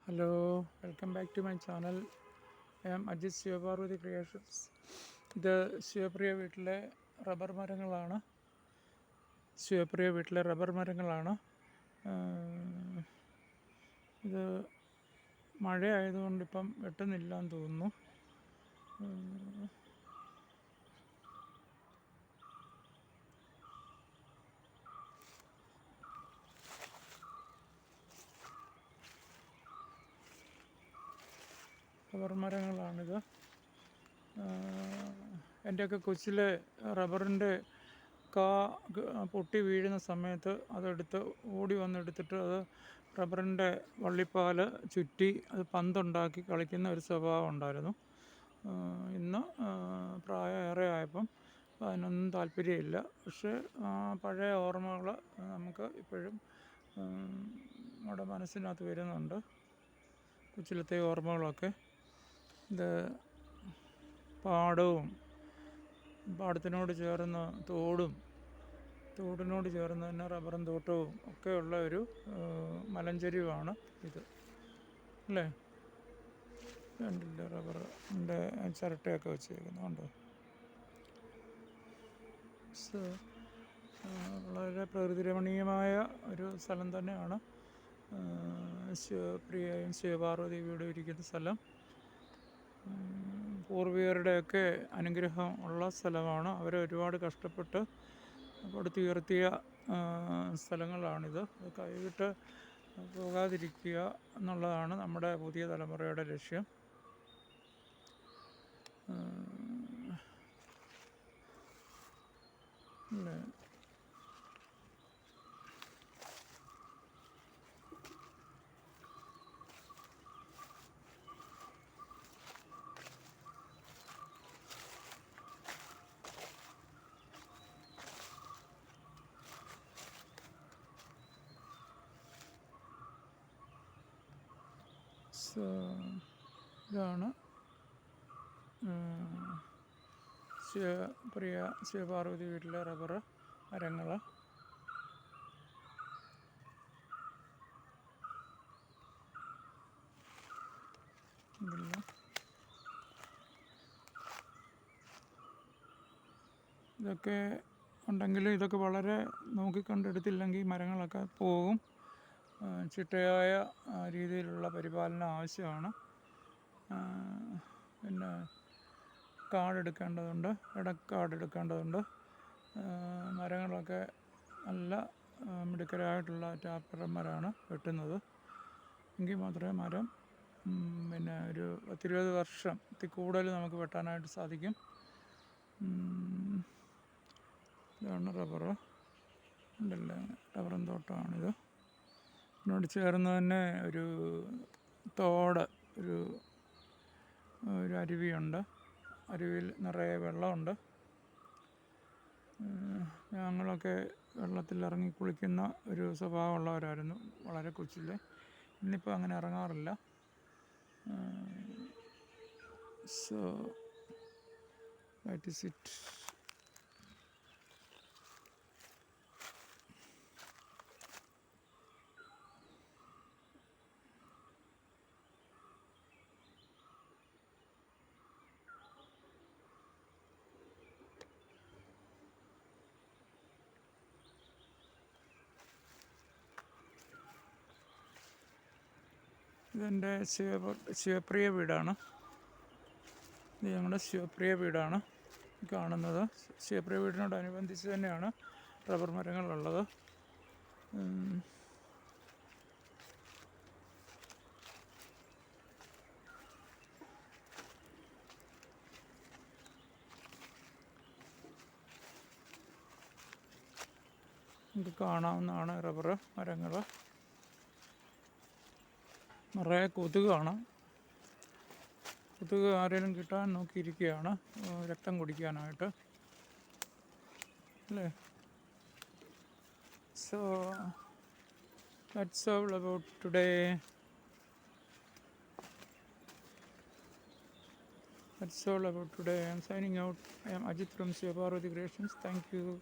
Hello, welcome back to my channel. I am Ajith Shivaparvathi creations. ഇത് ശിവപ്രിയ വീട്ടിലെ rubber മരങ്ങളാണ്. ഇത് മഴ ആയതുകൊണ്ട് ഇപ്പം വെട്ടുന്നില്ല എന്ന് തോന്നുന്നു. റബ്ബർ മരങ്ങളാണിത്. എൻ്റെയൊക്കെ കൊച്ചിലെ റബ്ബറിൻ്റെ പൊട്ടി വീഴുന്ന സമയത്ത് അതെടുത്ത് ഓടി വന്നെടുത്തിട്ട് അത് റബ്ബറിൻ്റെ വള്ളിപ്പാൽ ചുറ്റി അത് പന്തുണ്ടാക്കി കളിക്കുന്ന ഒരു സ്വഭാവം ഉണ്ടായിരുന്നു. ഇന്ന് പ്രായം ഏറെ ആയപ്പം അതിനൊന്നും താല്പര്യമില്ല. പക്ഷേ പഴയ ഓർമ്മകൾ നമുക്ക് ഇപ്പോഴും നമ്മുടെ മനസ്സിനകത്ത് വരുന്നുണ്ട്. കൊച്ചിലത്തെ ഓർമ്മകളൊക്കെ. ഇത് പാടത്തിനോട് ചേർന്ന് തോടിനോട് ചേർന്ന് തന്നെ റബ്ബറും തോട്ടവും ഒക്കെയുള്ള ഒരു മലഞ്ചരിവാണ് ഇത്, അല്ലേ? കണ്ടില്ലേ റബ്ബറിൻ്റെ ചിരട്ടയൊക്കെ വെച്ചേക്കുന്നുണ്ടോ? വളരെ പ്രകൃതിരമണീയമായ ഒരു സ്ഥലം തന്നെയാണ് ശിവപ്രിയയും ശിവപാർവതിയും ഇരിക്കുന്ന സ്ഥലം. പൂർവികരുടെയൊക്കെ അനുഗ്രഹം ഉള്ള സ്ഥലമാണ്. അവരെ ഒരുപാട് കഷ്ടപ്പെട്ട് പടുത്തുയർത്തിയ സ്ഥലങ്ങളാണിത്. കൈവിട്ട് പോകാതിരിക്കുക എന്നുള്ളതാണ് നമ്മുടെ പുതിയ തലമുറയുടെ ലക്ഷ്യം. അല്ലേ? ഇതാണ് ശിവപാർവതി വീട്ടിലെ റബ്ബർ മരങ്ങൾ. ഇതൊക്കെ ഉണ്ടെങ്കിൽ ഇതൊക്കെ വളരെ നോക്കിക്കണ്ടെടുത്തില്ലെങ്കിൽ മരങ്ങളൊക്കെ പോകും. ചിട്ടയായ രീതിയിലുള്ള പരിപാലനം ആവശ്യമാണ്. പിന്നെ കാടെടുക്കേണ്ടതുണ്ട്, ഇടക്കാടെടുക്കേണ്ടതുണ്ട്. മരങ്ങളൊക്കെ നല്ല മിടുക്കരായിട്ടുള്ള ടാപ്പർമാരാണ് വെട്ടുന്നത്. എങ്കിൽ മാത്രമേ മരം പിന്നെ ഒരു 10-20 വർഷത്തിൽ കൂടുതൽ നമുക്ക് വെട്ടാനായിട്ട് സാധിക്കും. ഇതാണ് റബ്ബറ്. ഉണ്ടല്ലേ, റബ്ബറും തോട്ടമാണിത്. ഇതിനോട് ചേർന്ന് തന്നെ ഒരു അരുവിയുണ്ട്. അരുവിയിൽ നിറയെ വെള്ളമുണ്ട്. ഞങ്ങളൊക്കെ വെള്ളത്തിലിറങ്ങി കുളിക്കുന്ന ഒരു സ്വഭാവമുള്ളവരായിരുന്നു വളരെ കൊച്ചിലെ. ഇന്നിപ്പോൾ അങ്ങനെ ഇറങ്ങാറില്ല. So that is it. ഇതെൻ്റെ ശിവപ്രിയ വീടാണ്. ഇത് ഞങ്ങളുടെ ശിവപ്രിയ വീടാണ് കാണുന്നത്. ശിവപ്രിയ വീടിനോടനുബന്ധിച്ച് തന്നെയാണ് റബ്ബർ മരങ്ങളുള്ളത്. നമുക്ക് കാണാവുന്നതാണ് റബ്ബർ മരങ്ങൾ. നിറയെ കൊതുകാണ്. കൊതുക് ആരെങ്കിലും കിട്ടാൻ നോക്കിയിരിക്കുകയാണ് രക്തം കുടിക്കാനായിട്ട്, അല്ലേ? So that's all about today. I am signing out. I am Ajit from Shivaparvati Creations. Thank you.